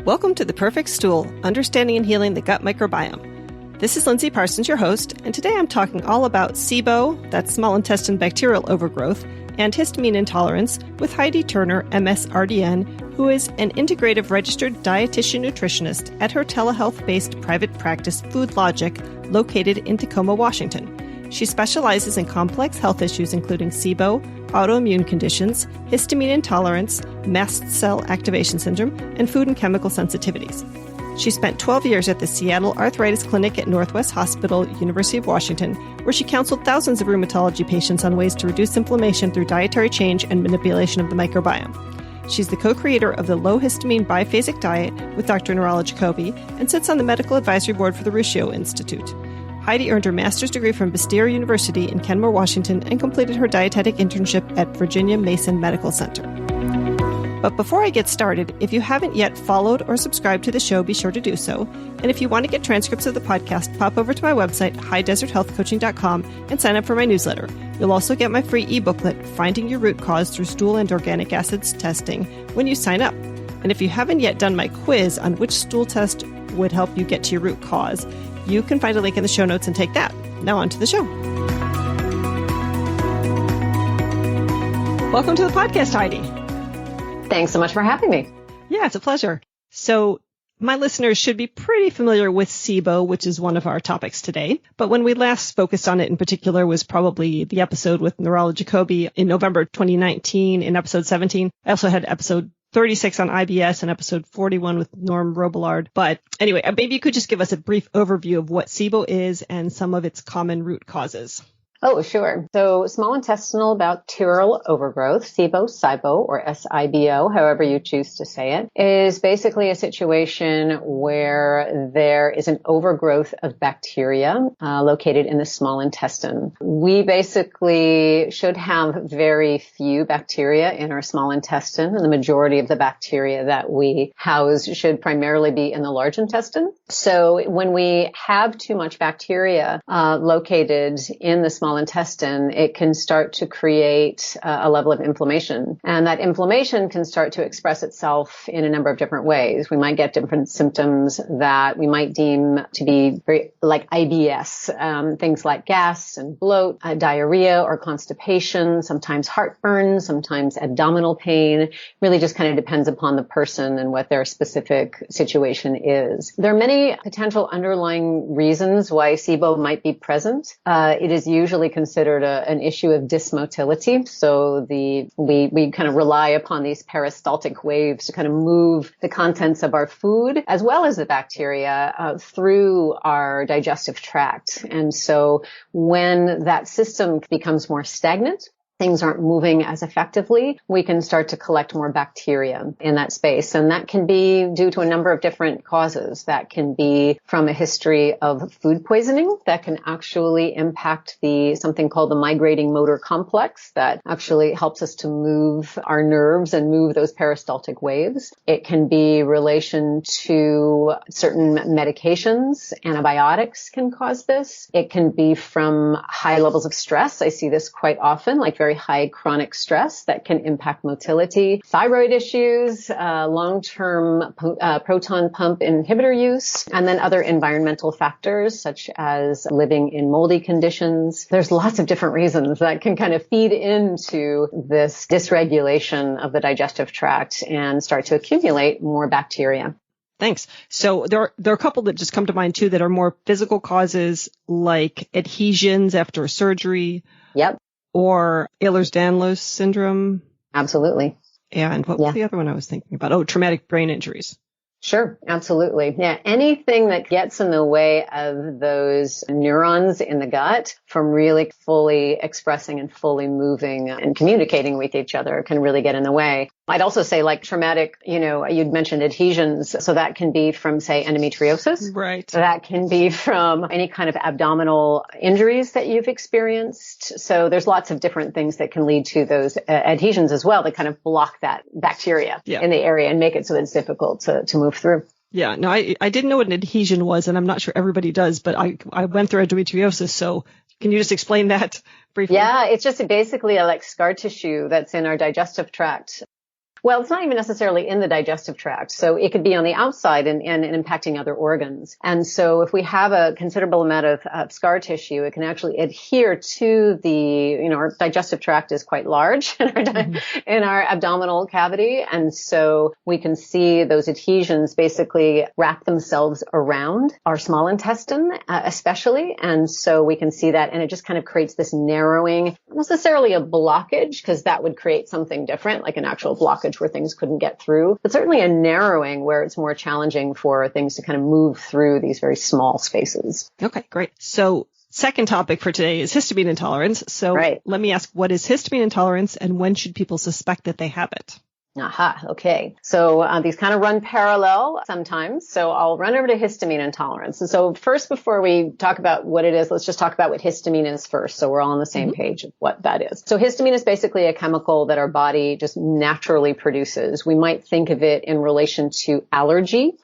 Welcome to The Perfect Stool, Understanding and Healing the Gut Microbiome. This is Lindsay Parsons, your host, and today I'm talking all about SIBO, that's small intestine bacterial overgrowth, and histamine intolerance with Heidi Turner, MS RDN, who is an integrative registered dietitian nutritionist at her telehealth-based private practice Food Logic, located in Tacoma, Washington. She specializes in complex health issues including SIBO, autoimmune conditions, histamine intolerance, mast cell activation syndrome, and food and chemical sensitivities. She spent 12 years at the Seattle Arthritis Clinic at Northwest Hospital, University of Washington, where she counseled thousands of rheumatology patients on ways to reduce inflammation through dietary change and manipulation of the microbiome. She's the co-creator of the low histamine biphasic diet with Dr. Nirala Jacoby and sits on the medical advisory board for the Ruscio Institute. Heidi earned her master's degree from Bastyr University in Kenmore, Washington, and completed her dietetic internship at Virginia Mason Medical Center. But before I get started, if you haven't yet followed or subscribed to the show, be sure to do so. And if you want to get transcripts of the podcast, pop over to my website, highdeserthealthcoaching.com, and sign up for my newsletter. You'll also get my free e-booklet, Finding Your Root Cause Through Stool and Organic Acids Testing, when you sign up. And if you haven't yet done my quiz on which stool test would help you get to your root cause, you can find a link in the show notes and take that. Now on to the show. Welcome to the podcast, Heidi. Thanks so much for having me. Yeah, it's a pleasure. So my listeners should be pretty familiar with SIBO, which is one of our topics today. But when we last focused on it in particular was probably the episode with Nirala Jacoby in November 2019 in episode 17. I also had episode 36 on IBS and episode 41 with Norm Robillard. But anyway, maybe you could just give us a brief overview of what SIBO is and some of its common root causes. Oh, sure. So small intestinal bacterial overgrowth, SIBO, or SIBO, however you choose to say it, is basically a situation where there is an overgrowth of bacteria located in the small intestine. We basically should have very few bacteria in our small intestine, and the majority of the bacteria that we house should primarily be in the large intestine. So when we have too much bacteria located in the small intestine, it can start to create a level of inflammation. And that inflammation can start to express itself in a number of different ways. We might get different symptoms that we might deem to be very like IBS, things like gas and bloat, diarrhea or constipation, sometimes heartburn, sometimes abdominal pain. Really just kind of depends upon the person and what their specific situation is. There are many potential underlying reasons why SIBO might be present. It is usually considered an issue of dysmotility. So we kind of rely upon these peristaltic waves to kind of move the contents of our food as well as the bacteria through our digestive tract. And so when that system becomes more stagnant, things aren't moving as effectively, we can start to collect more bacteria in that space. And that can be due to a number of different causes. That can be from a history of food poisoning that can actually impact something called the migrating motor complex that actually helps us to move our nerves and move those peristaltic waves. It can be relation to certain medications. Antibiotics can cause this. It can be from high levels of stress. I see this quite often, like very high chronic stress that can impact motility, thyroid issues, long-term proton pump inhibitor use, and then other environmental factors such as living in moldy conditions. There's lots of different reasons that can kind of feed into this dysregulation of the digestive tract and start to accumulate more bacteria. Thanks. So there are a couple that just come to mind too that are more physical causes like adhesions after surgery. Yep. Or Ehlers-Danlos syndrome. Absolutely. And what was the other one I was thinking about? Oh, traumatic brain injuries. Sure, absolutely. Yeah, anything that gets in the way of those neurons in the gut from really fully expressing and fully moving and communicating with each other can really get in the way. I'd also say like traumatic, you'd mentioned adhesions. So that can be from, say, endometriosis. Right. That can be from any kind of abdominal injuries that you've experienced. So there's lots of different things that can lead to those adhesions as well that kind of block that bacteria in the area and make it so that it's difficult to move through. Yeah, no, I didn't know what an adhesion was, and I'm not sure everybody does, but I went through endometriosis, so can you just explain that briefly? Yeah, it's just basically like scar tissue that's in our digestive tract. Well, it's not even necessarily in the digestive tract. So it could be on the outside and impacting other organs. And so if we have a considerable amount of scar tissue, it can actually adhere to our digestive tract is quite large in our abdominal cavity. And so we can see those adhesions basically wrap themselves around our small intestine, especially. And so we can see that, and it just kind of creates this narrowing, not necessarily a blockage, because that would create something different, like an actual blockage where things couldn't get through, but certainly a narrowing where it's more challenging for things to kind of move through these very small spaces. Okay, great. So second topic for today is histamine intolerance. So Let me ask, what is histamine intolerance and when should people suspect that they have it? Aha. Okay. So these kind of run parallel sometimes. So I'll run over to histamine intolerance. And so first, before we talk about what it is, let's just talk about what histamine is first. So we're all on the same page of what that is. So histamine is basically a chemical that our body just naturally produces. We might think of it in relation to allergy.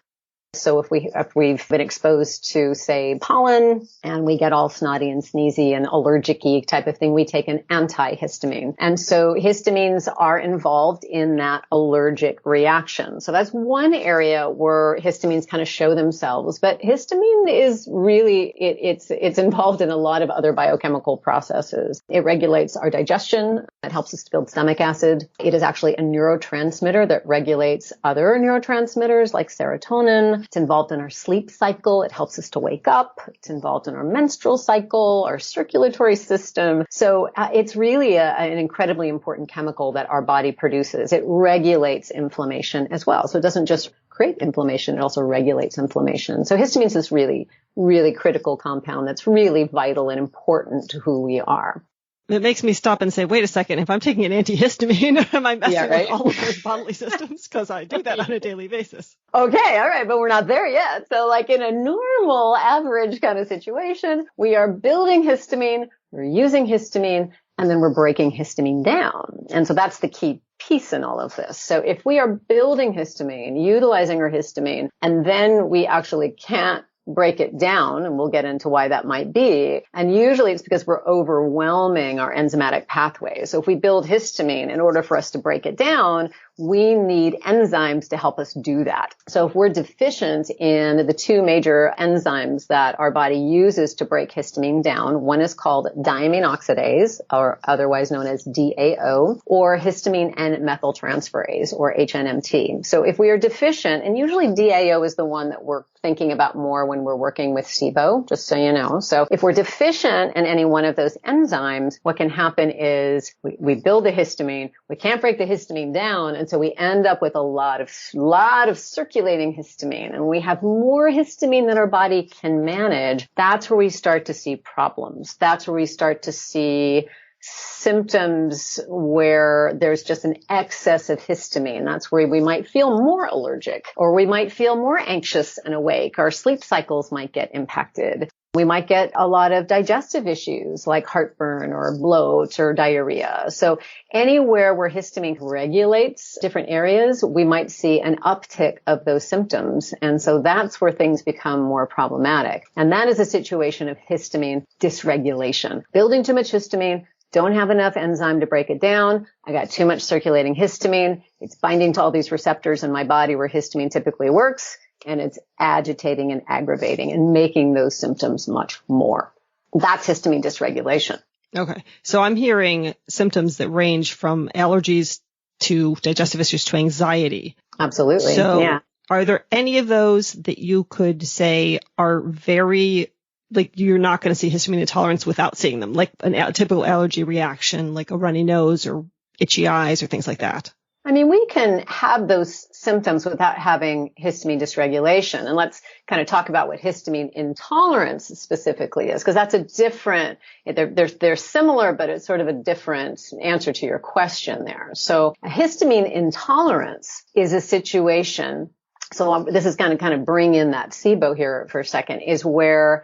So if we've been exposed to, say, pollen and we get all snotty and sneezy and allergic-y type of thing, we take an antihistamine. And so histamines are involved in that allergic reaction. So that's one area where histamines kind of show themselves. But histamine is really, it's involved in a lot of other biochemical processes. It regulates our digestion. It helps us to build stomach acid. It is actually a neurotransmitter that regulates other neurotransmitters like serotonin. It's involved in our sleep cycle. It helps us to wake up. It's involved in our menstrual cycle, our circulatory system. So it's really an incredibly important chemical that our body produces. It regulates inflammation as well. So it doesn't just create inflammation, it also regulates inflammation. So histamine is this really, really critical compound that's really vital and important to who we are. It makes me stop and say, wait a second, if I'm taking an antihistamine, am I messing with all of those bodily systems? Because I do that on a daily basis. Okay, all right, but we're not there yet. So like in a normal, average kind of situation, we are building histamine, we're using histamine, and then we're breaking histamine down. And so that's the key piece in all of this. So if we are building histamine, utilizing our histamine, and then we actually can't break it down, and we'll get into why that might be. And usually it's because we're overwhelming our enzymatic pathways. So if we build histamine, in order for us to break it down, we need enzymes to help us do that. So if we're deficient in the two major enzymes that our body uses to break histamine down, one is called diamine oxidase, or otherwise known as DAO, or histamine N-methyltransferase, or HNMT. So if we are deficient, and usually DAO is the one that we're thinking about more when we're working with SIBO, just so you know. So if we're deficient in any one of those enzymes, what can happen is we build the histamine, we can't break the histamine down, and so we end up with a lot of circulating histamine, and we have more histamine than our body can manage. That's where we start to see problems. That's where we start to see symptoms where there's just an excess of histamine. That's where we might feel more allergic, or we might feel more anxious and awake. Our sleep cycles might get impacted. We might get a lot of digestive issues like heartburn or bloat or diarrhea. So anywhere where histamine regulates different areas, we might see an uptick of those symptoms. And so that's where things become more problematic. And that is a situation of histamine dysregulation. Building too much histamine, don't have enough enzyme to break it down. I got too much circulating histamine. It's binding to all these receptors in my body where histamine typically works, and it's agitating and aggravating and making those symptoms much more. That's histamine dysregulation. Okay. So I'm hearing symptoms that range from allergies to digestive issues to anxiety. Absolutely. So yeah. Are there any of those that you could say are very, like, you're not going to see histamine intolerance without seeing them, like a typical allergy reaction, like a runny nose or itchy eyes or things like that? I mean, we can have those symptoms without having histamine dysregulation. And let's kind of talk about what histamine intolerance specifically is, because that's a different, they're similar, but it's sort of a different answer to your question there. So a histamine intolerance is a situation, so this is going to kind of bring in that SIBO here for a second, is where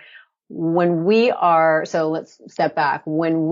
when we are, so let's step back. When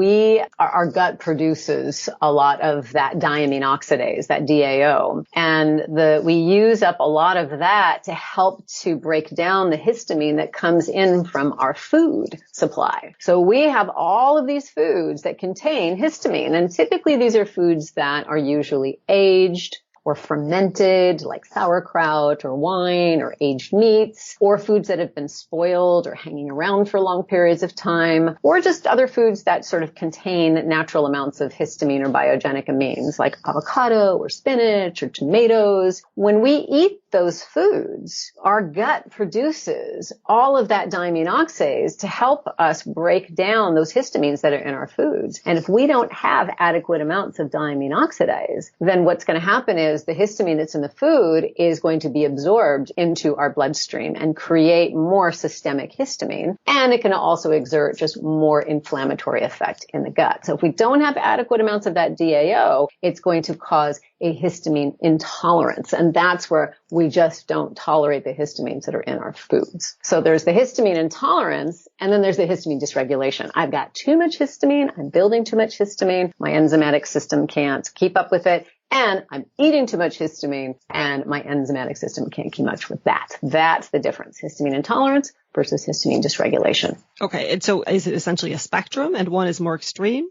our gut produces a lot of that diamine oxidase, that DAO, and we use up a lot of that to help to break down the histamine that comes in from our food supply. So we have all of these foods that contain histamine, and typically these are foods that are usually aged, or fermented like sauerkraut or wine or aged meats, or foods that have been spoiled or hanging around for long periods of time, or just other foods that sort of contain natural amounts of histamine or biogenic amines like avocado or spinach or tomatoes. When we eat those foods, our gut produces all of that diamine oxidase to help us break down those histamines that are in our foods. And if we don't have adequate amounts of diamine oxidase, then what's going to happen is the histamine that's in the food is going to be absorbed into our bloodstream and create more systemic histamine. And it can also exert just more inflammatory effect in the gut. So if we don't have adequate amounts of that DAO, it's going to cause a histamine intolerance. And that's where we just don't tolerate the histamines that are in our foods. So there's the histamine intolerance, and then there's the histamine dysregulation. I've got too much histamine. I'm building too much histamine. My enzymatic system can't keep up with it. And I'm eating too much histamine, and my enzymatic system can't keep much with that. That's the difference. Histamine intolerance versus histamine dysregulation. Okay. And so is it essentially a spectrum and one is more extreme?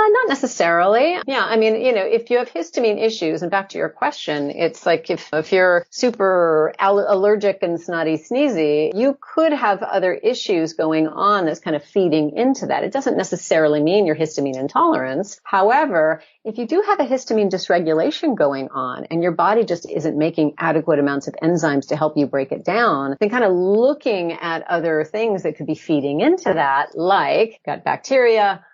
Not necessarily. Yeah. I mean, if you have histamine issues, and back to your question, it's like if you're super allergic and snotty sneezy, you could have other issues going on that's kind of feeding into that. It doesn't necessarily mean you're histamine intolerance. However, if you do have a histamine dysregulation going on and your body just isn't making adequate amounts of enzymes to help you break it down, then kind of looking at other things that could be feeding into that, like gut bacteria,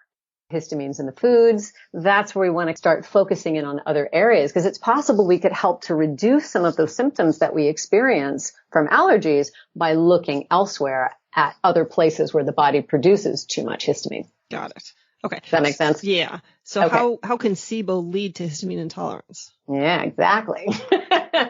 histamines in the foods, that's where we want to start focusing in on other areas, because it's possible we could help to reduce some of those symptoms that we experience from allergies by looking elsewhere at other places where the body produces too much histamine. Got it. Okay. Does that make sense? Yeah. So okay. How can SIBO lead to histamine intolerance? Yeah, exactly.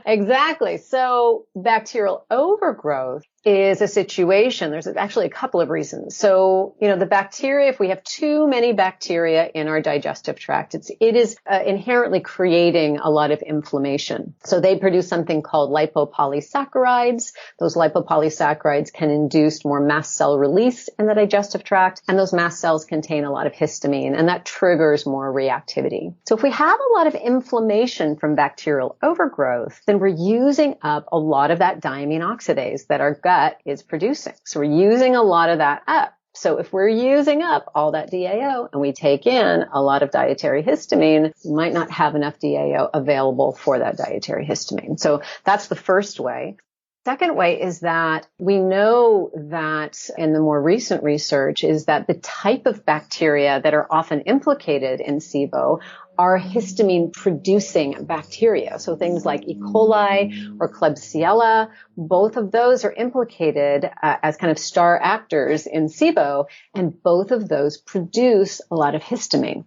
Exactly. So bacterial overgrowth is a situation. There's actually a couple of reasons. So, the bacteria, if we have too many bacteria in our digestive tract, it is inherently creating a lot of inflammation. So they produce something called lipopolysaccharides. Those lipopolysaccharides can induce more mast cell release in the digestive tract, and those mast cells contain a lot of histamine, and that triggers more reactivity. So if we have a lot of inflammation from bacterial overgrowth, then we're using up a lot of that diamine oxidase that our gut is producing. So we're using a lot of that up. So if we're using up all that DAO and we take in a lot of dietary histamine, we might not have enough DAO available for that dietary histamine. So that's the first way. Second way is that we know that in the more recent research is that the type of bacteria that are often implicated in SIBO are histamine-producing bacteria. So things like E. coli or Klebsiella, both of those are implicated as kind of star actors in SIBO, and both of those produce a lot of histamine.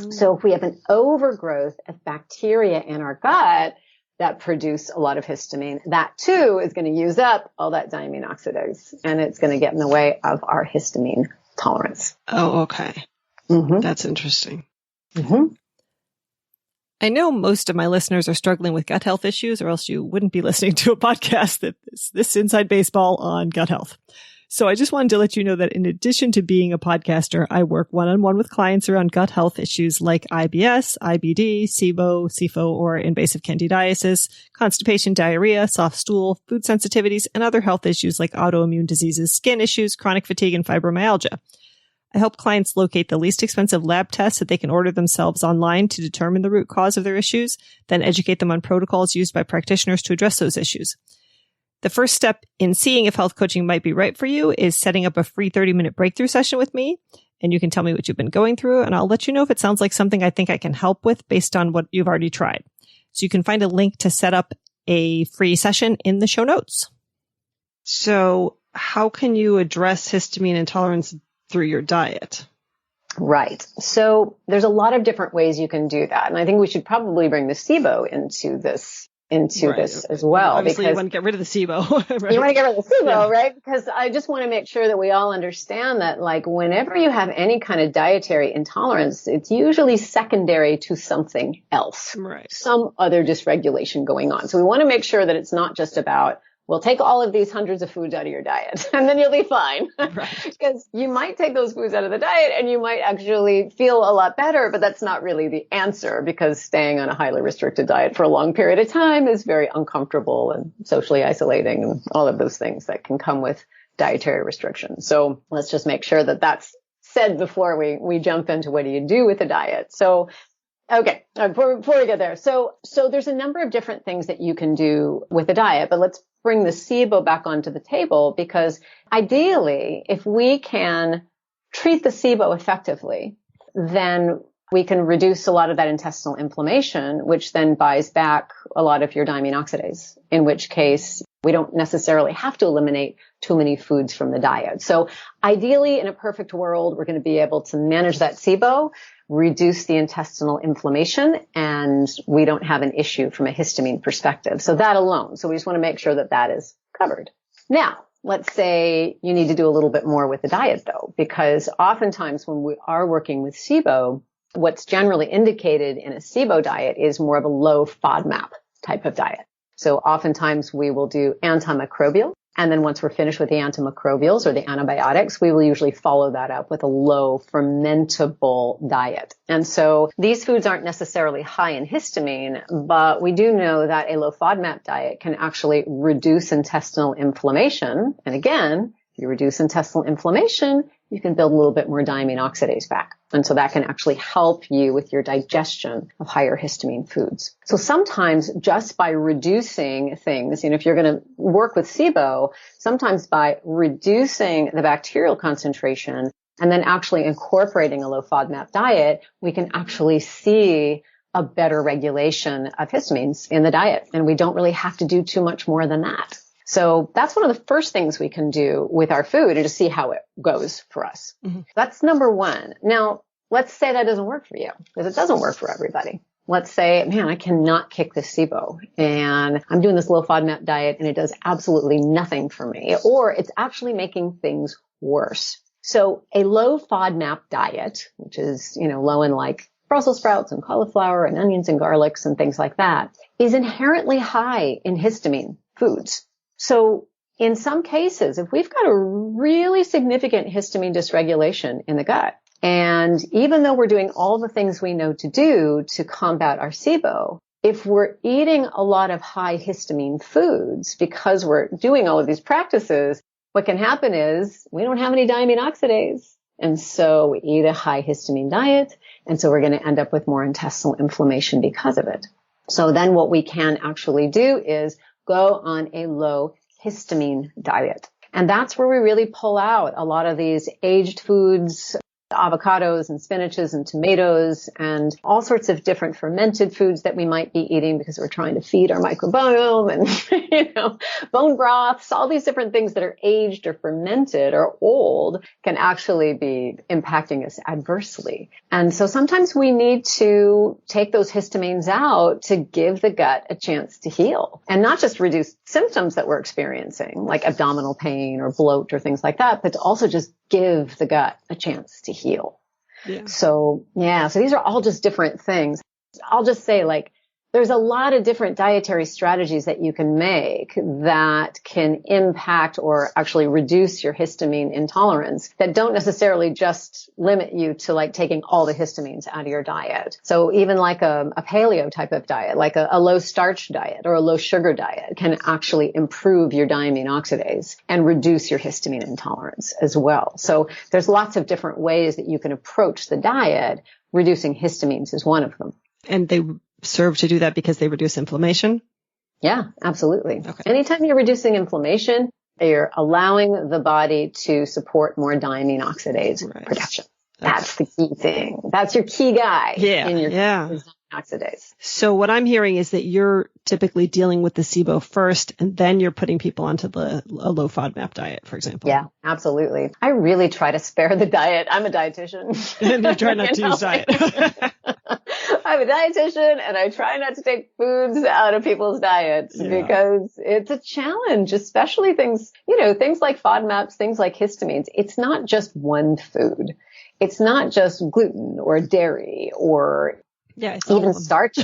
So if we have an overgrowth of bacteria in our gut that produce a lot of histamine, that too is going to use up all that diamine oxidase, and it's going to get in the way of our histamine tolerance. Oh, okay. Mm-hmm. That's interesting. Mm-hmm. I know most of my listeners are struggling with gut health issues, or else you wouldn't be listening to a podcast that is this inside baseball on gut health. So I just wanted to let you know that in addition to being a podcaster, I work one-on-one with clients around gut health issues like IBS, IBD, SIBO, SIFO, or invasive candidiasis, constipation, diarrhea, soft stool, food sensitivities, and other health issues like autoimmune diseases, skin issues, chronic fatigue, and fibromyalgia. I help clients locate the least expensive lab tests that they can order themselves online to determine the root cause of their issues, then educate them on protocols used by practitioners to address those issues. The first step in seeing if health coaching might be right for you is setting up a free 30-minute breakthrough session with me, and you can tell me what you've been going through, and I'll let you know if it sounds like something I think I can help with based on what you've already tried. So you can find a link to set up a free session in the show notes. So how can you address histamine intolerance through your diet? Right. So there's a lot of different ways you can do that. And I think we should probably bring the SIBO into this as well. Obviously, because you want to get rid of the SIBO. Right? You want to get rid of the SIBO, right? Because I just want to make sure that we all understand that, like, whenever you have any kind of dietary intolerance, it's usually secondary to something else. Right. Some other dysregulation going on. So we want to make sure that it's not just about We'll take all of these hundreds of foods out of your diet and then you'll be fine. Right. Because you might take those foods out of the diet and you might actually feel a lot better, but that's not really the answer because staying on a highly restricted diet for a long period of time is very uncomfortable and socially isolating and all of those things that can come with dietary restrictions. So let's just make sure that that's said before we jump into what do you do with the diet. So okay, before we get there. So there's a number of different things that you can do with the diet, but let's bring the SIBO back onto the table because ideally, if we can treat the SIBO effectively, then we can reduce a lot of that intestinal inflammation, which then buys back a lot of your diamine oxidase, in which case we don't necessarily have to eliminate too many foods from the diet. So ideally, in a perfect world, we're going to be able to manage that SIBO, reduce the intestinal inflammation, and we don't have an issue from a histamine perspective. So that alone. So we just want to make sure that that is covered. Now, let's say you need to do a little bit more with the diet though, because oftentimes when we are working with SIBO, what's generally indicated in a SIBO diet is more of a low FODMAP type of diet. So oftentimes we will do antimicrobial. And then once we're finished with the antimicrobials or the antibiotics, we will usually follow that up with a low fermentable diet. And so these foods aren't necessarily high in histamine, but we do know that a low FODMAP diet can actually reduce intestinal inflammation. And again, if you reduce intestinal inflammation, you can build a little bit more diamine oxidase back. And so that can actually help you with your digestion of higher histamine foods. So sometimes just by reducing things, if you're going to work with SIBO, sometimes by reducing the bacterial concentration and then actually incorporating a low FODMAP diet, we can actually see a better regulation of histamines in the diet. And we don't really have to do too much more than that. So that's one of the first things we can do with our food to see how it goes for us. Mm-hmm. That's number one. Now, let's say that doesn't work for you because it doesn't work for everybody. Let's say, man, I cannot kick this SIBO and I'm doing this low FODMAP diet and it does absolutely nothing for me, or it's actually making things worse. So a low FODMAP diet, which is, low in like Brussels sprouts and cauliflower and onions and garlics and things like that, is inherently high in histamine foods. So in some cases, if we've got a really significant histamine dysregulation in the gut, and even though we're doing all the things we know to do to combat our SIBO, if we're eating a lot of high histamine foods because we're doing all of these practices, what can happen is we don't have any diamine oxidase. And so we eat a high histamine diet. And so we're going to end up with more intestinal inflammation because of it. So then what we can actually do is go on a low histamine diet. And that's where we really pull out a lot of these aged foods, avocados and spinaches and tomatoes and all sorts of different fermented foods that we might be eating because we're trying to feed our microbiome and, bone broths, all these different things that are aged or fermented or old can actually be impacting us adversely. And so sometimes we need to take those histamines out to give the gut a chance to heal and not just reduce symptoms that we're experiencing like abdominal pain or bloat or things like that, but to also just give the gut a chance to heal. Yeah. So these are all just different things. I'll just say there's a lot of different dietary strategies that you can make that can impact or actually reduce your histamine intolerance that don't necessarily just limit you to taking all the histamines out of your diet. So even like a paleo type of diet, like a low starch diet or a low sugar diet can actually improve your diamine oxidase and reduce your histamine intolerance as well. So there's lots of different ways that you can approach the diet. Reducing histamines is one of them. And they serve to do that because they reduce inflammation? Yeah, absolutely. Okay. Anytime you're reducing inflammation, you're allowing the body to support more diamine oxidase production. That's the key thing. That's your key guy in your diamine oxidase. So what I'm hearing is that you're typically dealing with the SIBO first, and then you're putting people onto a low FODMAP diet, for example. Yeah, absolutely. I really try to spare the diet. I'm a dietitian. And you try not to use diet. I'm a dietitian and I try not to take foods out of people's diets because it's a challenge, especially things like FODMAPs, things like histamines. It's not just one food. It's not just gluten or dairy or Yeah, it's even starch.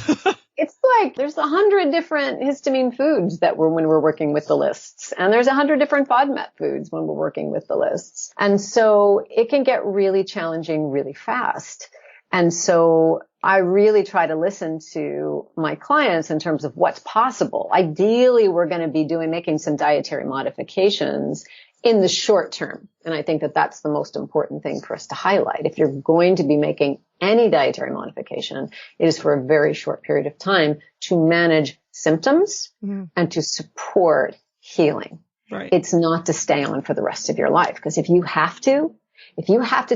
It's like there's 100 different histamine foods when we're working with the lists. And there's 100 different FODMAP foods when we're working with the lists. And so it can get really challenging really fast. And so I really try to listen to my clients in terms of what's possible. Ideally, we're going to be making some dietary modifications in the short term. And I think that that's the most important thing for us to highlight. If you're going to be making any dietary modification, it is for a very short period of time to manage symptoms and to support healing. Right. It's not to stay on for the rest of your life. Because if you have to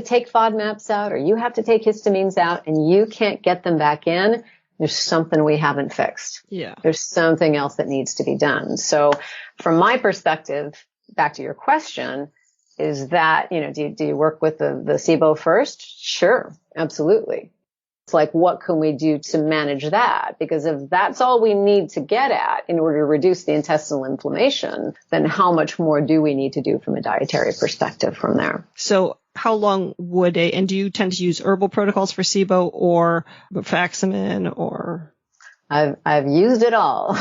take FODMAPs out or you have to take histamines out and you can't get them back in, there's something we haven't fixed. Yeah. There's something else that needs to be done. So from my perspective, back to your question, is that, do you work with the SIBO first? Sure, absolutely. It's like, what can we do to manage that? Because if that's all we need to get at in order to reduce the intestinal inflammation, then how much more do we need to do from a dietary perspective from there? So how long and do you tend to use herbal protocols for SIBO or rifaximin or? I've used it all.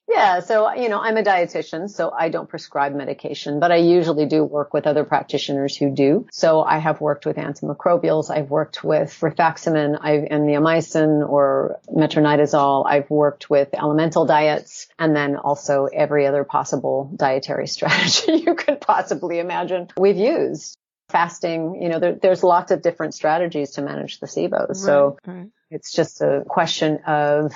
Yeah. So, I'm a dietitian, so I don't prescribe medication, but I usually do work with other practitioners who do. So I have worked with antimicrobials. I've worked with rifaximin and neomycin or metronidazole. I've worked with elemental diets and then also every other possible dietary strategy you could possibly imagine we've used. Fasting, there's lots of different strategies to manage the SIBO. Right, so right. It's just a question of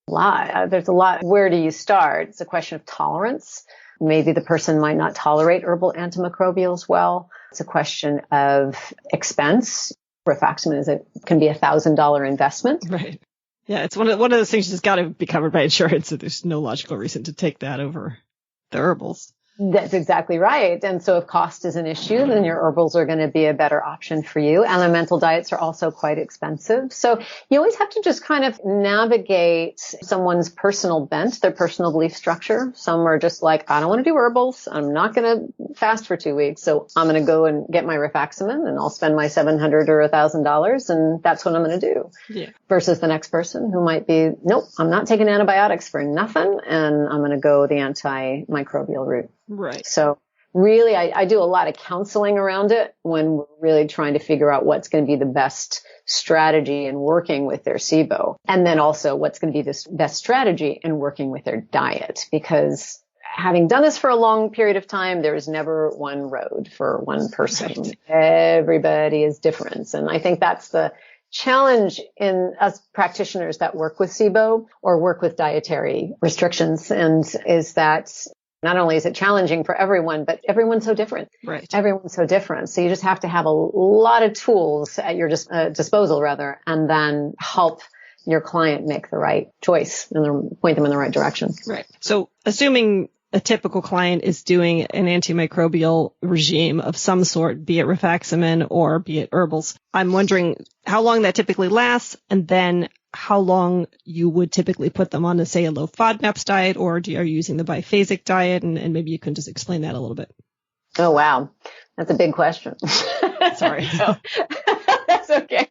there's a lot. Where do you start? It's a question of tolerance. Maybe the person might not tolerate herbal antimicrobials well. It's a question of expense. Rifaximin can be $1,000 investment. Right. Yeah, it's one of those things that's got to be covered by insurance. So there's no logical reason to take that over the herbals. That's exactly right. And so if cost is an issue, then your herbals are going to be a better option for you. Elemental diets are also quite expensive. So you always have to just kind of navigate someone's personal bent, their personal belief structure. Some are just like, I don't want to do herbals. I'm not going to fast for 2 weeks. So I'm going to go and get my rifaximin and I'll spend my $700 or $1,000 and that's what I'm going to do. Yeah. Versus the next person who might be, nope, I'm not taking antibiotics for nothing and I'm going to go the antimicrobial route. Right. So really, I do a lot of counseling around it when we're really trying to figure out what's going to be the best strategy in working with their SIBO. And then also what's going to be the best strategy in working with their diet. Because having done this for a long period of time, there is never one road for one person. Right. Everybody is different. And I think that's the challenge in us practitioners that work with SIBO or work with dietary restrictions, and is that not only is it challenging for everyone, but everyone's so different. Right. Everyone's so different. So you just have to have a lot of tools at your disposal, and then help your client make the right choice and point them in the right direction. Right. So assuming a typical client is doing an antimicrobial regime of some sort, be it rifaximin or be it herbals, I'm wondering how long that typically lasts, and then how long you would typically put them on, say, a low FODMAPs diet, or are you using the biphasic diet? And maybe you can just explain that a little bit. Oh, wow. That's a big question. Sorry. That's okay.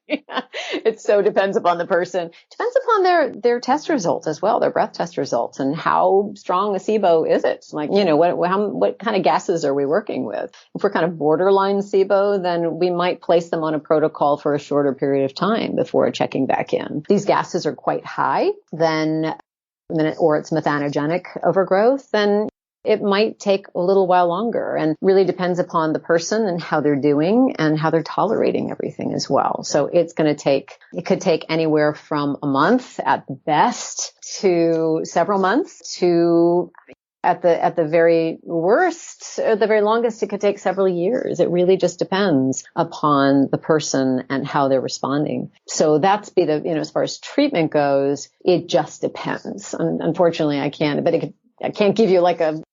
It so depends upon the person. Depends upon their test results as well, their breath test results, and how strong a SIBO is it. Like, what kind of gases are we working with? If we're kind of borderline SIBO, then we might place them on a protocol for a shorter period of time before checking back in. These gases are quite high, or it's methanogenic overgrowth, then it might take a little while longer, and really depends upon the person and how they're doing and how they're tolerating everything as well. So it could take anywhere from a month at the best to several months to at the very worst, or the very longest, it could take several years. It really just depends upon the person and how they're responding. So that's as far as treatment goes, it just depends. Unfortunately, I can't give you like a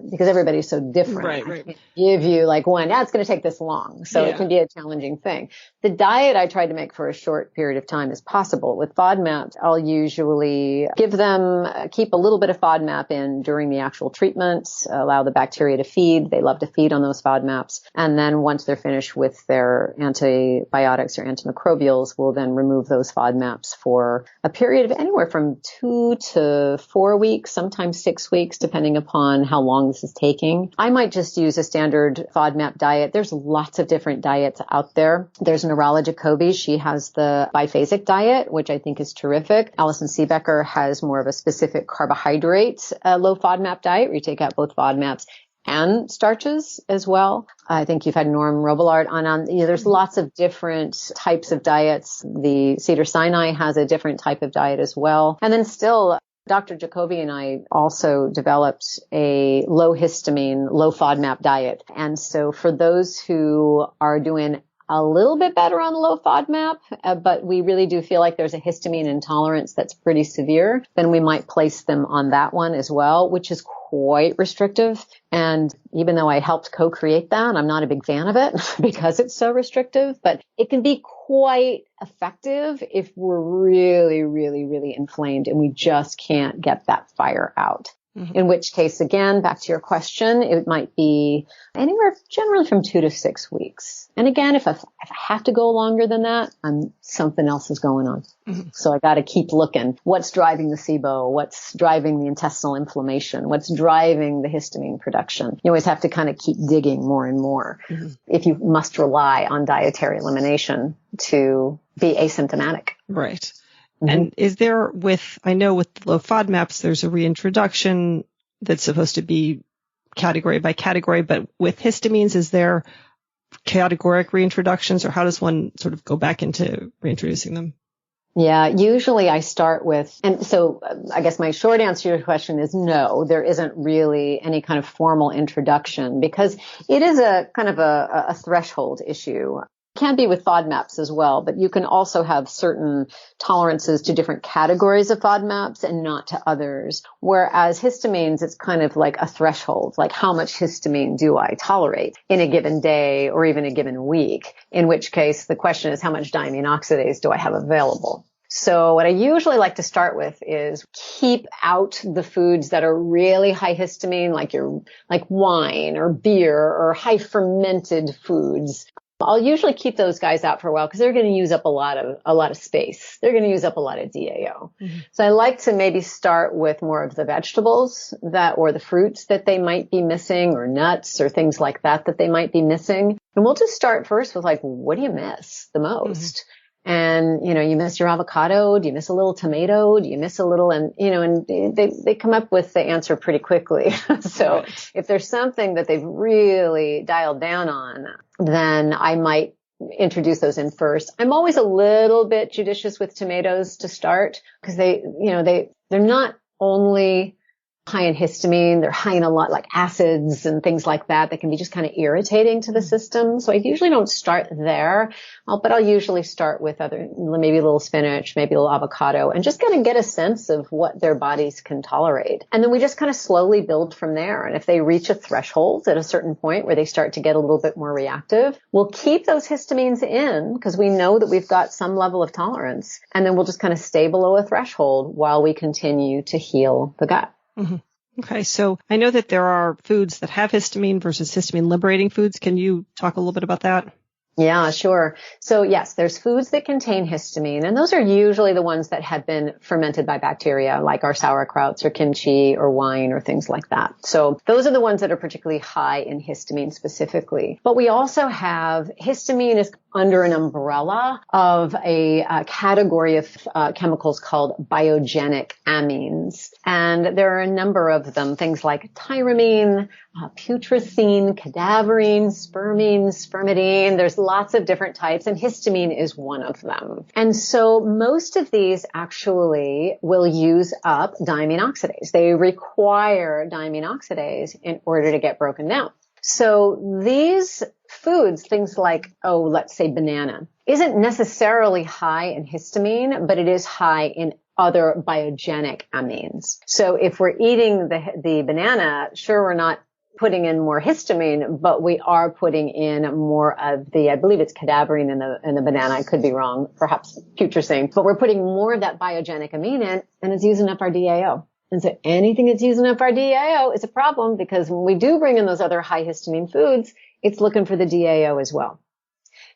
because everybody's so different. Right. I can't give you like one, it's going to take this long. So it can be a challenging thing. The diet I try to make for a short period of time as possible. With FODMAPs, I'll usually give them, keep a little bit of FODMAP in during the actual treatments, allow the bacteria to feed. They love to feed on those FODMAPs. And then once they're finished with their antibiotics or antimicrobials, we'll then remove those FODMAPs for a period of anywhere from 2 to 4 weeks, sometimes 6 weeks, depending upon how long this is taking. I might just use a standard FODMAP diet. There's lots of different diets out there. There's Narala Jacoby. She has the biphasic diet, which I think is terrific. Alison Seebecker has more of a specific carbohydrate, low FODMAP diet where you take out both FODMAPs and starches as well. I think you've had Norm Robillard on. There's lots of different types of diets. The Cedars-Sinai has a different type of diet as well. And then still, Dr. Jacoby and I also developed a low histamine, low FODMAP diet. And so for those who are doing a little bit better on low FODMAP, but we really do feel like there's a histamine intolerance that's pretty severe, then we might place them on that one as well, which is quite restrictive. And even though I helped co-create that, I'm not a big fan of it because it's so restrictive, but it can be quite effective if we're really, really, really inflamed and we just can't get that fire out. Mm-hmm. In which case, again, back to your question, it might be anywhere generally from 2 to 6 weeks. And again, if I have to go longer than that, something else is going on. Mm-hmm. So I got to keep looking. What's driving the SIBO? What's driving the intestinal inflammation? What's driving the histamine production? You always have to kind of keep digging more and more if you must rely on dietary elimination to be asymptomatic. Right. And is there I know with the low FODMAPs, there's a reintroduction that's supposed to be category by category, but with histamines, is there categoric reintroductions, or how does one sort of go back into reintroducing them? Yeah, usually I start with, and so I guess my short answer to your question is no, there isn't really any kind of formal introduction because it is a kind of a threshold issue. Can be with FODMAPs as well, but you can also have certain tolerances to different categories of FODMAPs and not to others. Whereas histamines, it's kind of like a threshold, like how much histamine do I tolerate in a given day or even a given week, in which case the question is how much diamine oxidase do I have available? So what I usually like to start with is keep out the foods that are really high histamine, like wine or beer or high fermented foods. I'll usually keep those guys out for a while because they're going to use up a lot of space. They're going to use up a lot of DAO. Mm-hmm. So I like to maybe start with more of the vegetables or the fruits that they might be missing, or nuts or things like that they might be missing. And we'll just start first with what do you miss the most? Mm-hmm. And, you miss your avocado. Do you miss a little tomato? Do you miss a little? And, and they come up with the answer pretty quickly. So if there's something that they've really dialed down on, then I might introduce those in first. I'm always a little bit judicious with tomatoes to start because they're not only high in histamine, they're high in a lot like acids and things like that can be just kind of irritating to the system. So I usually don't start there, but I'll usually start with maybe a little spinach, maybe a little avocado, and just kind of get a sense of what their bodies can tolerate. And then we just kind of slowly build from there. And if they reach a threshold at a certain point where they start to get a little bit more reactive, we'll keep those histamines in because we know that we've got some level of tolerance. And then we'll just kind of stay below a threshold while we continue to heal the gut. Mm-hmm. Okay, so I know that there are foods that have histamine versus histamine-liberating foods. Can you talk a little bit about that? Yeah, sure. So yes, there's foods that contain histamine, and those are usually the ones that have been fermented by bacteria, like our sauerkrauts or kimchi or wine or things like that. So those are the ones that are particularly high in histamine specifically. But we also have histamine is under an umbrella of a category of chemicals called biogenic amines. And there are a number of them, things like tyramine, putrescine, cadaverine, spermine, spermidine. There's lots of different types, and histamine is one of them. And so most of these actually will use up diamine oxidase. They require diamine oxidase in order to get broken down. So these foods, things like, let's say banana, isn't necessarily high in histamine, but it is high in other biogenic amines. So if we're eating the banana, sure, we're not putting in more histamine, but we are putting in more of I believe it's cadaverine in the banana. I could be wrong, perhaps putrescine, but we're putting more of that biogenic amine in, and it's using up our DAO. And so anything that's using up our DAO is a problem, because when we do bring in those other high histamine foods, it's looking for the DAO as well.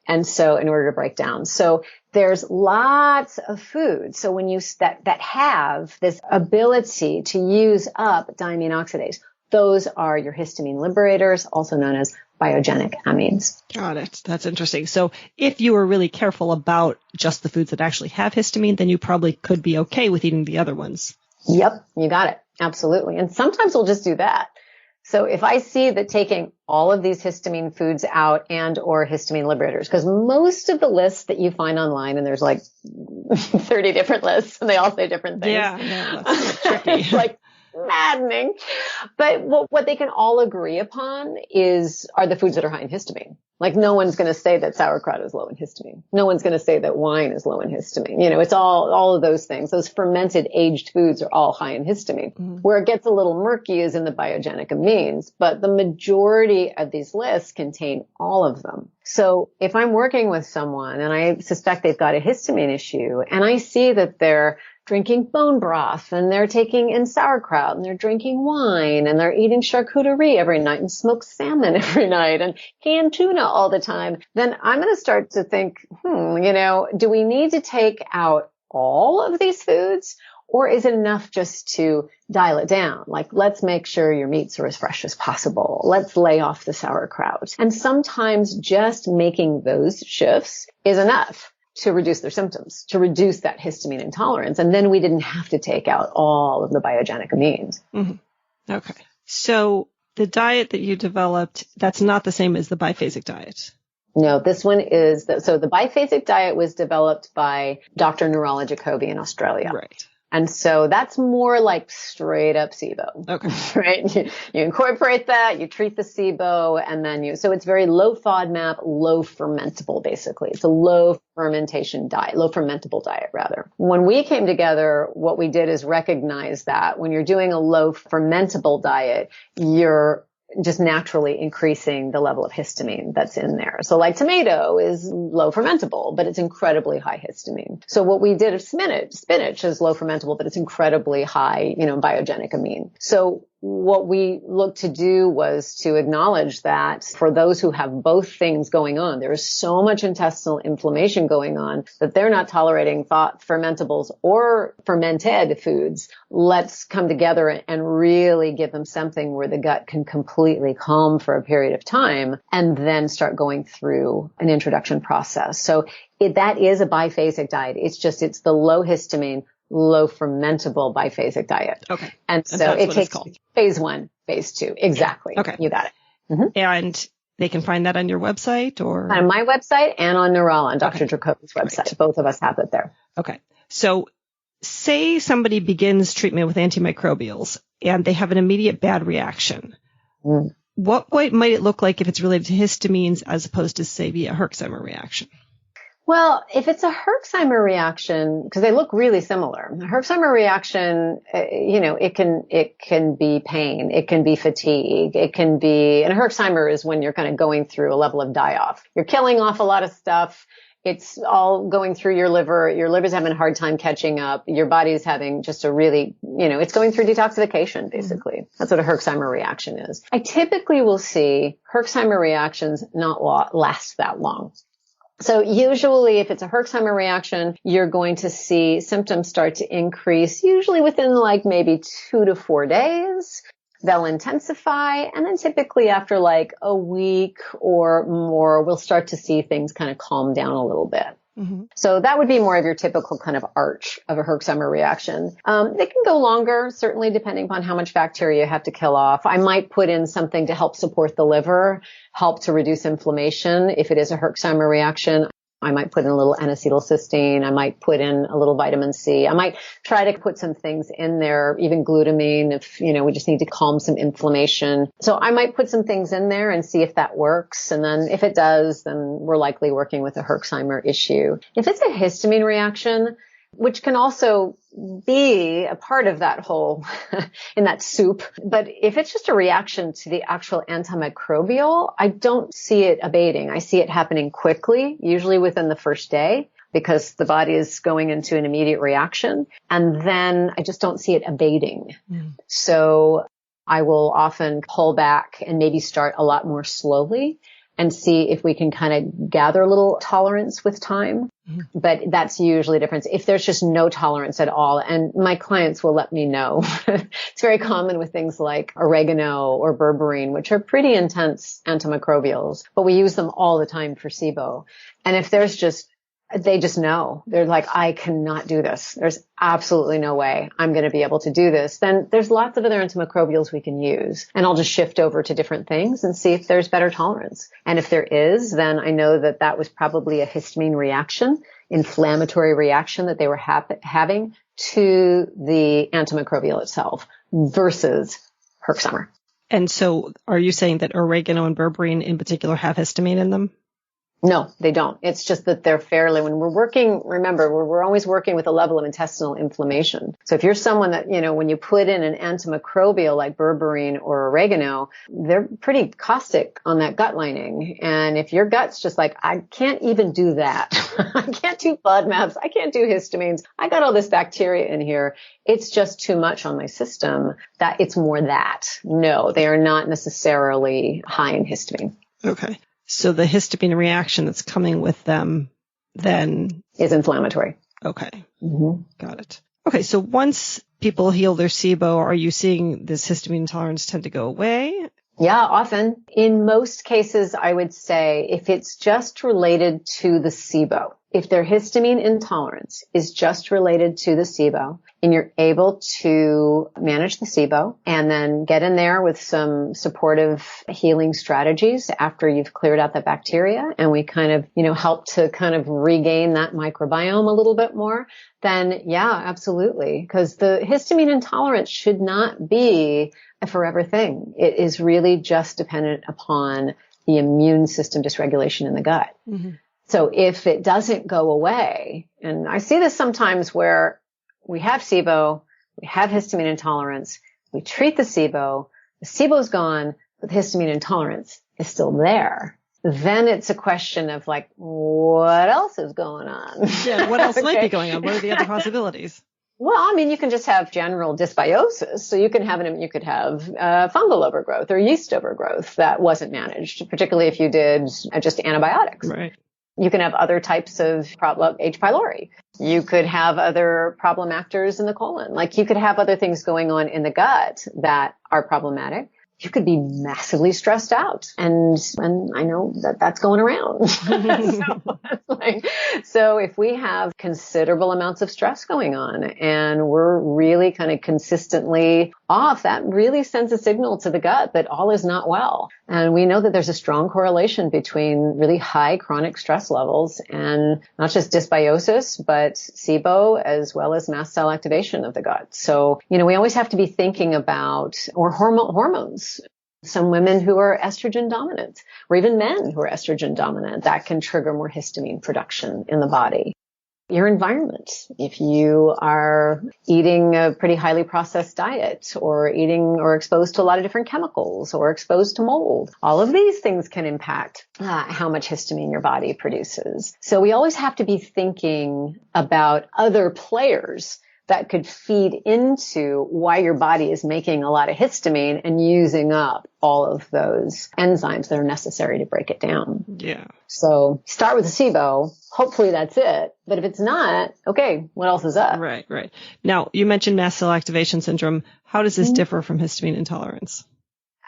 And so in order to break down. So there's lots of foods. So when that have this ability to use up diamine oxidase, those are your histamine liberators, also known as biogenic amines. Got it. That's interesting. So if you were really careful about just the foods that actually have histamine, then you probably could be okay with eating the other ones. Yep, you got it. Absolutely. And sometimes we'll just do that. So if I see that taking all of these histamine foods out and or histamine liberators, because most of the lists that you find online, and there's like 30 different lists and they all say different things. Yeah, that's tricky. It's like maddening. But what they can all agree upon are the foods that are high in histamine. Like no one's going to say that sauerkraut is low in histamine. No one's going to say that wine is low in histamine. It's all of those things. Those fermented aged foods are all high in histamine. Mm-hmm. Where it gets a little murky is in the biogenic amines, but the majority of these lists contain all of them. So if I'm working with someone and I suspect they've got a histamine issue and I see that they're drinking bone broth and they're taking in sauerkraut and they're drinking wine and they're eating charcuterie every night and smoked salmon every night and canned tuna all the time, then I'm going to start to think, do we need to take out all of these foods, or is it enough just to dial it down? Like, let's make sure your meats are as fresh as possible. Let's lay off the sauerkraut. And sometimes just making those shifts is enough to reduce their symptoms, to reduce that histamine intolerance. And then we didn't have to take out all of the biogenic amines. Mm-hmm. Okay. So the diet that you developed, that's not the same as the biphasic diet. No, this one is, so the biphasic diet was developed by Dr. Nirala Jacobi in Australia. Right. And so that's more like straight up SIBO. Okay. Right? You incorporate that, you treat the SIBO, and then so it's very low FODMAP, low fermentable, basically. It's a low fermentation diet, low fermentable diet, rather. When we came together, what we did is recognize that when you're doing a low fermentable diet, you're just naturally increasing the level of histamine that's in there. So like tomato is low fermentable, but it's incredibly high histamine. So what we did of spinach is low fermentable, but it's incredibly high, biogenic amine. So what we looked to do was to acknowledge that for those who have both things going on, there is so much intestinal inflammation going on that they're not tolerating fermentables or fermented foods. Let's come together and really give them something where the gut can completely calm for a period of time and then start going through an introduction process. So that is a biphasic diet. It's the low histamine, low fermentable biphasic diet. Okay. And so it takes phase 1, phase 2. Exactly. Okay. You got it. Mm-hmm. And they can find that on your website or? On my website and on Nirala, on Dr. Jacobi's website. Right. Both of us have it there. Okay. So say somebody begins treatment with antimicrobials and they have an immediate bad reaction. Mm. What might it look like if it's related to histamines as opposed to, say, a Herxheimer reaction? Well, if it's a Herxheimer reaction, because they look really similar, a Herxheimer reaction, it can be pain, it can be fatigue, it can be, and a Herxheimer is when you're kind of going through a level of die-off. You're killing off a lot of stuff. It's all going through your liver. Your liver's having a hard time catching up. Your body's having just a really, it's going through detoxification, basically. That's what a Herxheimer reaction is. I typically will see Herxheimer reactions not last that long. So usually if it's a Herxheimer reaction, you're going to see symptoms start to increase, usually within like maybe 2 to 4 days. They'll intensify. And then typically after like a week or more, we'll start to see things kind of calm down a little bit. Mm-hmm. So that would be more of your typical kind of arch of a Herxheimer reaction. They can go longer, certainly depending upon how much bacteria you have to kill off. I might put in something to help support the liver, help to reduce inflammation if it is a Herxheimer reaction. I might put in a little N-acetylcysteine. I might put in a little vitamin C. I might try to put some things in there, even glutamine, if, we just need to calm some inflammation. So I might put some things in there and see if that works. And then if it does, then we're likely working with a Herxheimer issue. If it's a histamine reaction, which can also be a part of that whole, in that soup. But if it's just a reaction to the actual antimicrobial, I don't see it abating. I see it happening quickly, usually within the first day, because the body is going into an immediate reaction. And then I just don't see it abating. So I will often pull back and maybe start a lot more slowly and see if we can kind of gather a little tolerance with time. But that's usually a difference. If there's just no tolerance at all, and my clients will let me know. It's very common with things like oregano or berberine, which are pretty intense antimicrobials, but we use them all the time for SIBO. And if they just know. They're like, I cannot do this. There's absolutely no way I'm going to be able to do this. Then there's lots of other antimicrobials we can use. And I'll just shift over to different things and see if there's better tolerance. And if there is, then I know that that was probably a histamine reaction, inflammatory reaction that they were having to the antimicrobial itself versus Herxheimer. And so are you saying that oregano and berberine in particular have histamine in them? No, they don't. It's just that they're when we're working, remember, we're always working with a level of intestinal inflammation. So if you're someone that, when you put in an antimicrobial like berberine or oregano, they're pretty caustic on that gut lining. And if your gut's just like, I can't even do that. I can't do FODMAPs. I can't do histamines. I got all this bacteria in here. It's just too much on my system. That it's more that. No, they are not necessarily high in histamine. Okay. So the histamine reaction that's coming with them then is inflammatory. Okay. Got it. Okay. So once people heal their SIBO, are you seeing this histamine intolerance tend to go away? Yeah, often. In most cases, I would say if it's just related to the SIBO, if their histamine intolerance is just related to the SIBO and you're able to manage the SIBO and then get in there with some supportive healing strategies after you've cleared out the bacteria and we kind of, help to kind of regain that microbiome a little bit more, then yeah, absolutely. Because the histamine intolerance should not be a forever thing. It is really just dependent upon the immune system dysregulation in the gut. So if it doesn't go away, and I see this sometimes where we have SIBO, we have histamine intolerance, we treat the SIBO's gone, but the histamine intolerance is still there. Then it's a question of like, what else is going on? Yeah, what else might be going on? What are the other possibilities? Well, you can just have general dysbiosis. So you could have fungal overgrowth or yeast overgrowth that wasn't managed, particularly if you did just antibiotics. Right. You can have other types of H. pylori. You could have other problem actors in the colon. Like you could have other things going on in the gut that are problematic. You could be massively stressed out. And I know that that's going around. So if we have considerable amounts of stress going on and we're really kind of consistently off, that really sends a signal to the gut that all is not well. And we know that there's a strong correlation between really high chronic stress levels and not just dysbiosis, but SIBO as well as mast cell activation of the gut. So, we always have to be thinking about, or hormones. Some women who are estrogen dominant, or even men who are estrogen dominant, that can trigger more histamine production in the body. Your environment. If you are eating a pretty highly processed diet or exposed to a lot of different chemicals or exposed to mold, all of these things can impact how much histamine your body produces. So we always have to be thinking about other players that could feed into why your body is making a lot of histamine and using up all of those enzymes that are necessary to break it down. Yeah. So start with the SIBO. Hopefully that's it. But if it's not, okay, what else is up? Right. Now, you mentioned mast cell activation syndrome. How does this differ from histamine intolerance?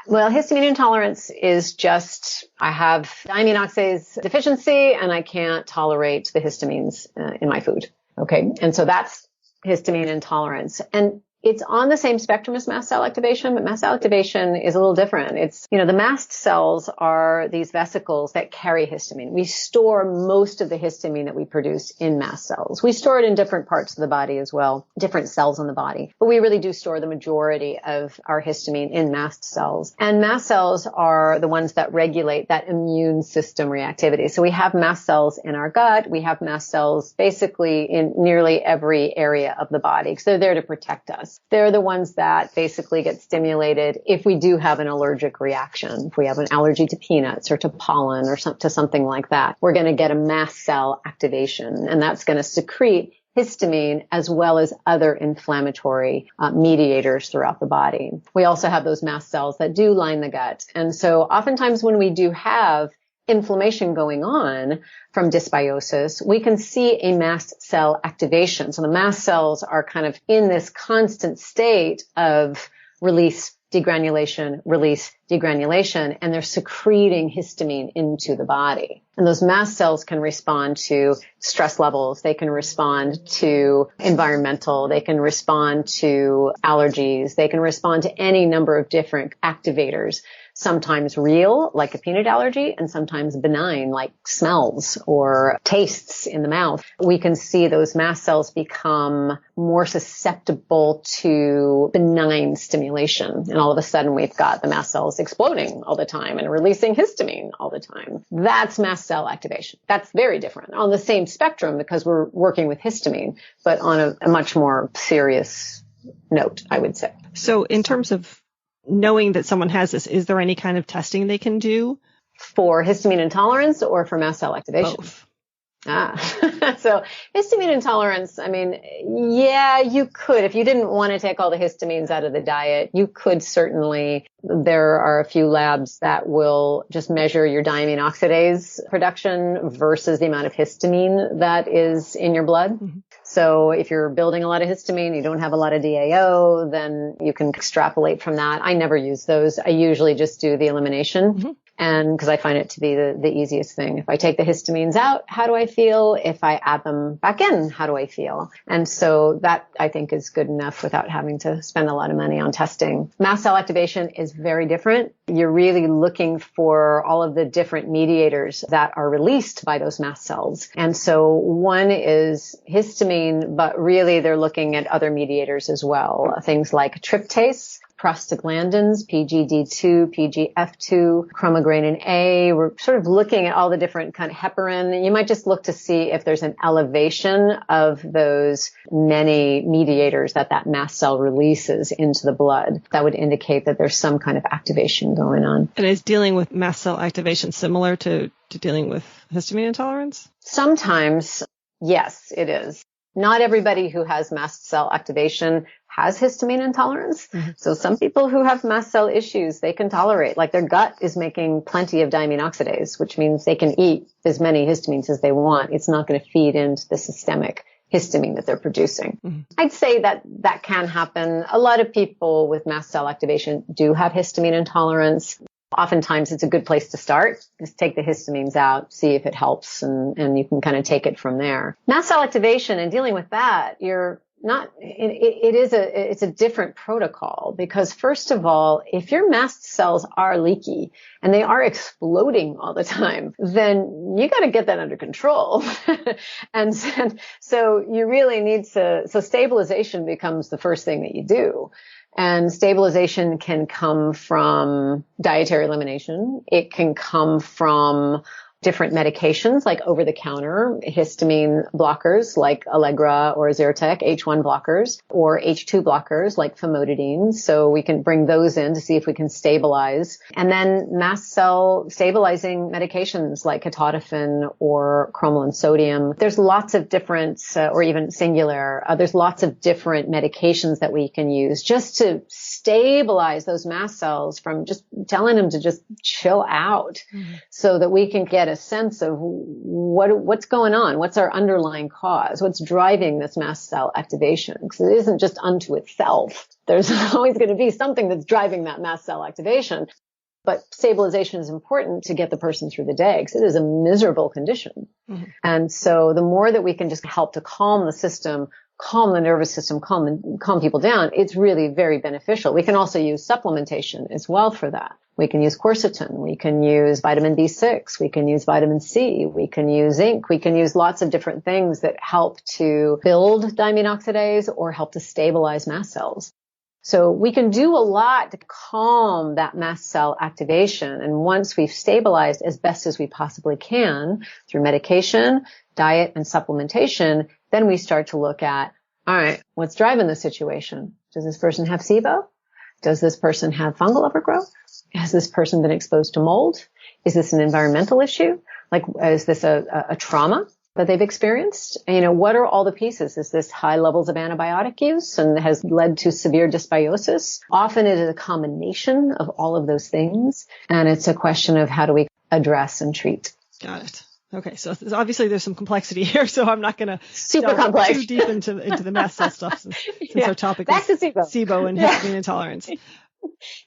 Well, histamine intolerance is just, I have thiamine oxidase deficiency and I can't tolerate the histamines in my food. Okay. And so that's histamine intolerance. And It's on the same spectrum as mast cell activation, but mast cell activation is a little different. It's, the mast cells are these vesicles that carry histamine. We store most of the histamine that we produce in mast cells. We store it in different parts of the body as well, different cells in the body, but we really do store the majority of our histamine in mast cells. And mast cells are the ones that regulate that immune system reactivity. So we have mast cells in our gut. We have mast cells basically in nearly every area of the body because they're there to protect us. They're the ones that basically get stimulated if we do have an allergic reaction. If we have an allergy to peanuts or to pollen or to something like that, we're going to get a mast cell activation, and that's going to secrete histamine as well as other inflammatory mediators throughout the body. We also have those mast cells that do line the gut. And so oftentimes when we do have inflammation going on from dysbiosis, we can see a mast cell activation. So the mast cells are kind of in this constant state of release, degranulation, release, degranulation, and they're secreting histamine into the body. And those mast cells can respond to stress levels. They can respond to environmental. They can respond to allergies. They can respond to any number of different activators. Sometimes real, like a peanut allergy, and sometimes benign, like smells or tastes in the mouth. We can see those mast cells become more susceptible to benign stimulation. And all of a sudden, we've got the mast cells exploding all the time and releasing histamine all the time. That's mast cell activation. That's very different on the same spectrum because we're working with histamine, but on a much more serious note, I would say. So in terms of knowing that someone has this, is there any kind of testing they can do? For histamine intolerance or for mast cell activation? Both. So histamine intolerance, yeah, you could. If you didn't want to take all the histamines out of the diet, you could certainly. There are a few labs that will just measure your diamine oxidase production versus the amount of histamine that is in your blood. Mm-hmm. So if you're building a lot of histamine, you don't have a lot of DAO, then you can extrapolate from that. I never use those. I usually just do the elimination. Mm-hmm. And because I find it to be the easiest thing. If I take the histamines out, how do I feel? If I add them back in, how do I feel? And so that I think is good enough without having to spend a lot of money on testing. Mast cell activation is very different. You're really looking for all of the different mediators that are released by those mast cells. And so one is histamine, but really they're looking at other mediators as well. Things like tryptase, prostaglandins, PGD2, PGF2, chromogranin A. We're sort of looking at all the different kind of heparin. You might just look to see if there's an elevation of those many mediators that mast cell releases into the blood. That would indicate that there's some kind of activation going on. And is dealing with mast cell activation similar to dealing with histamine intolerance? Sometimes, yes, it is. Not everybody who has mast cell activation has histamine intolerance. Mm-hmm. So some people who have mast cell issues, they can tolerate, like their gut is making plenty of diamine oxidase, which means they can eat as many histamines as they want. It's not going to feed into the systemic histamine that they're producing. Mm-hmm. I'd say that can happen. A lot of people with mast cell activation do have histamine intolerance. Oftentimes it's a good place to start. Just take the histamines out, see if it helps, and you can kind of take it from there. Mast cell activation and dealing with that, it's a different protocol because first of all, if your mast cells are leaky and they are exploding all the time, then you got to get that under control. and so you really need so stabilization becomes the first thing that you do. And stabilization can come from dietary elimination. It can come from different medications like over-the-counter histamine blockers like Allegra or Zyrtec, H1 blockers, or H2 blockers like famotidine. So we can bring those in to see if we can stabilize. And then mast cell stabilizing medications like ketotifen or cromolyn sodium. There's lots of different, or even Singular, there's lots of different medications that we can use just to stabilize those mast cells from just telling them to just chill out so that we can get a sense of what's going on, what's our underlying cause, what's driving this mast cell activation, because it isn't just unto itself. There's always going to be something that's driving that mast cell activation. But stabilization is important to get the person through the day because it is a miserable condition. Mm-hmm. And so the more that we can just help to calm the system calm the nervous system, calm people down, it's really very beneficial. We can also use supplementation as well for that. We can use quercetin. We can use vitamin B6. We can use vitamin C. We can use zinc. We can use lots of different things that help to build diamine oxidase or help to stabilize mast cells. So we can do a lot to calm that mast cell activation. And once we've stabilized as best as we possibly can through medication, diet, and supplementation, then we start to look at, all right, what's driving the situation? Does this person have SIBO? Does this person have fungal overgrowth? Has this person been exposed to mold? Is this an environmental issue? Like, is this a trauma that they've experienced? And, what are all the pieces? Is this high levels of antibiotic use and has led to severe dysbiosis? Often it is a combination of all of those things. And it's a question of how do we address and treat. Got it. Okay, so obviously there's some complexity here, so I'm not going to super complex too deep into the mast cell stuff since our topic is SIBO and histamine intolerance.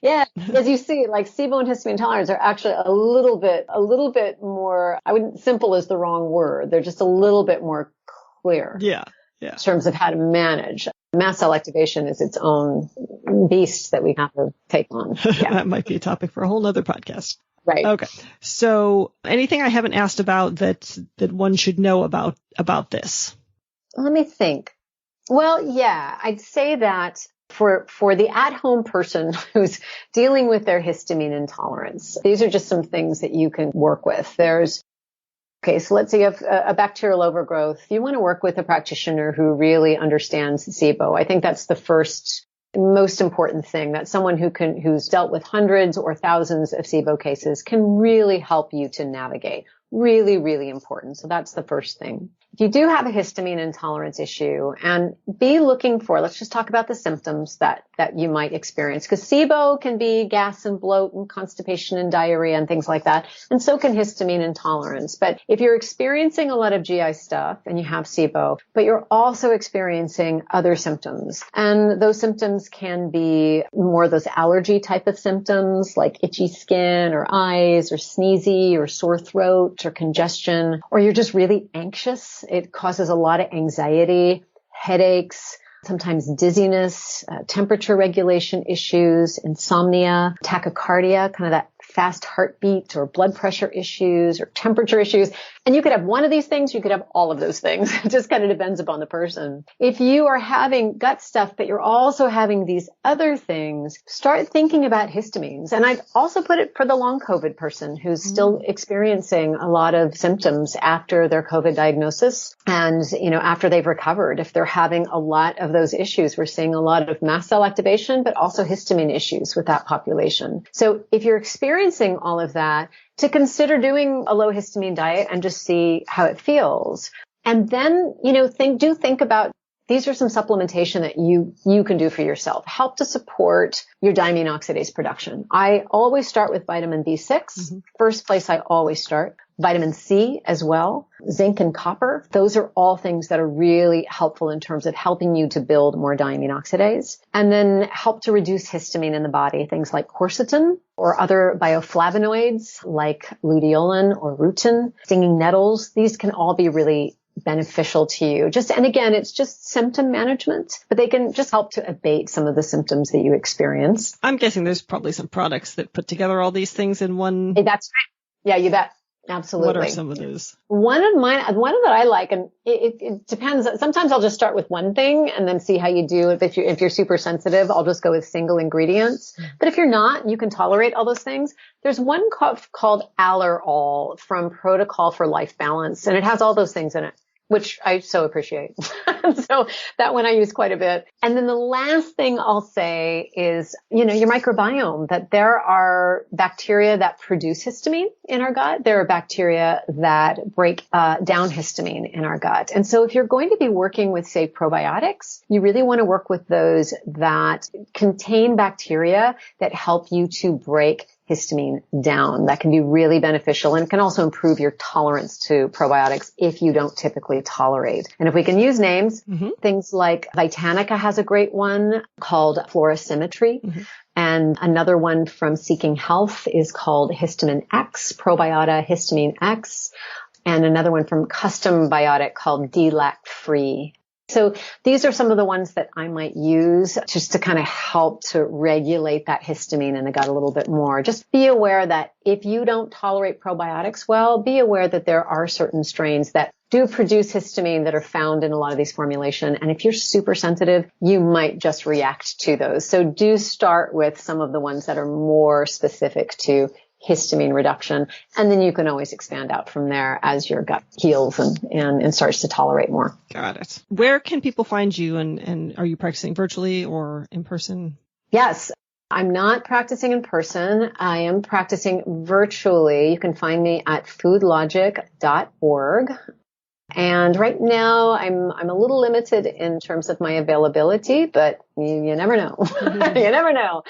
Yeah, as you see, like SIBO and histamine intolerance are actually a little bit more, I wouldn't, simple is the wrong word. They're just a little bit more clear. Yeah. In terms of how to manage. Mast cell activation is its own beast that we have to take on. Yeah. That might be a topic for a whole nother podcast. Right. Okay. So anything I haven't asked about that one should know about this? Let me think. Well, yeah, I'd say that for the at-home person who's dealing with their histamine intolerance, these are just some things that you can work with. So let's say you have a bacterial overgrowth. You want to work with a practitioner who really understands SIBO. I think that's the first most important thing, that someone who's dealt with hundreds or thousands of SIBO cases can really help you to navigate. Really, really important. So that's the first thing. If you do have a histamine intolerance issue, and be looking for, let's just talk about the symptoms that you might experience, because SIBO can be gas and bloat and constipation and diarrhea and things like that. And so can histamine intolerance. But if you're experiencing a lot of GI stuff and you have SIBO, but you're also experiencing other symptoms, and those symptoms can be more those allergy type of symptoms like itchy skin or eyes or sneezy or sore throat or congestion, or you're just really anxious. It causes a lot of anxiety, headaches, sometimes dizziness, temperature regulation issues, insomnia, tachycardia, kind of that fast heartbeat, or blood pressure issues or temperature issues. And you could have one of these things, you could have all of those things. It just kind of depends upon the person. If you are having gut stuff, but you're also having these other things, start thinking about histamines. And I'd also put it for the long COVID person who's still experiencing a lot of symptoms after their COVID diagnosis and, after they've recovered. If they're having a lot of those issues, we're seeing a lot of mast cell activation, but also histamine issues with that population. So if you're experiencing all of that, to consider doing a low histamine diet and just see how it feels. And then, think about, these are some supplementation that you can do for yourself. Help to support your diamine oxidase production. I always start with vitamin B6. Mm-hmm. First place I always start. Vitamin C as well. Zinc and copper. Those are all things that are really helpful in terms of helping you to build more diamine oxidase. And then help to reduce histamine in the body. Things like quercetin or other bioflavonoids like luteolin or rutin, stinging nettles. These can all be really beneficial to you. And again, it's just symptom management, but they can just help to abate some of the symptoms that you experience. I'm guessing there's probably some products that put together all these things in one. That's right. Yeah, you bet. Absolutely. What are some of those? One that I like, and it depends. Sometimes I'll just start with one thing and then see how you do. If you're super sensitive, I'll just go with single ingredients. But if you're not, you can tolerate all those things. There's one called Allerol from Protocol for Life Balance, and it has all those things in it, which I so appreciate. So that one I use quite a bit. And then the last thing I'll say is, your microbiome, that there are bacteria that produce histamine in our gut. There are bacteria that break down histamine in our gut. And so if you're going to be working with, say, probiotics, you really want to work with those that contain bacteria that help you to break histamine down. That can be really beneficial and can also improve your tolerance to probiotics if you don't typically tolerate. And if we can use names, things like Vitanica has a great one called Flora Symmetry. And another one from Seeking Health is called Histamine X, Probiota Histamine X. And another one from Custom Biotic called DLAC Free. So these are some of the ones that I might use just to kind of help to regulate that histamine in the gut a little bit more. Just be aware that if you don't tolerate probiotics well, be aware that there are certain strains that do produce histamine that are found in a lot of these formulations. And if you're super sensitive, you might just react to those. So do start with some of the ones that are more specific to histamine reduction. And then you can always expand out from there as your gut heals and starts to tolerate more. Got it. Where can people find you? And are you practicing virtually or in person? Yes. I'm not practicing in person. I am practicing virtually. You can find me at foodlogic.org. And right now I'm a little limited in terms of my availability, but you never know. Mm-hmm. You never know.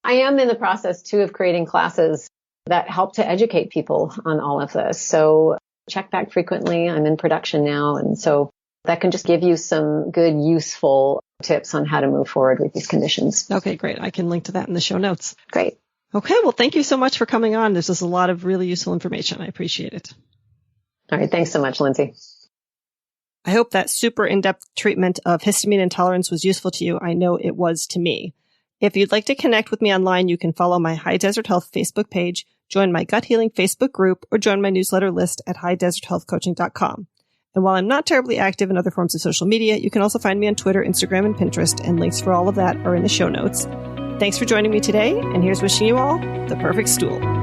I am in the process too of creating classes that help to educate people on all of this. So check back frequently. I'm in production now. And so that can just give you some good, useful tips on how to move forward with these conditions. Okay, great. I can link to that in the show notes. Great. Okay. Well, thank you so much for coming on. This is a lot of really useful information. I appreciate it. All right. Thanks so much, Lindsay. I hope that super in-depth treatment of histamine intolerance was useful to you. I know it was to me. If you'd like to connect with me online, you can follow my High Desert Health Facebook page, join my Gut Healing Facebook group, or join my newsletter list at highdeserthealthcoaching.com. And while I'm not terribly active in other forms of social media, you can also find me on Twitter, Instagram, and Pinterest, and links for all of that are in the show notes. Thanks for joining me today, and here's wishing you all the perfect stool.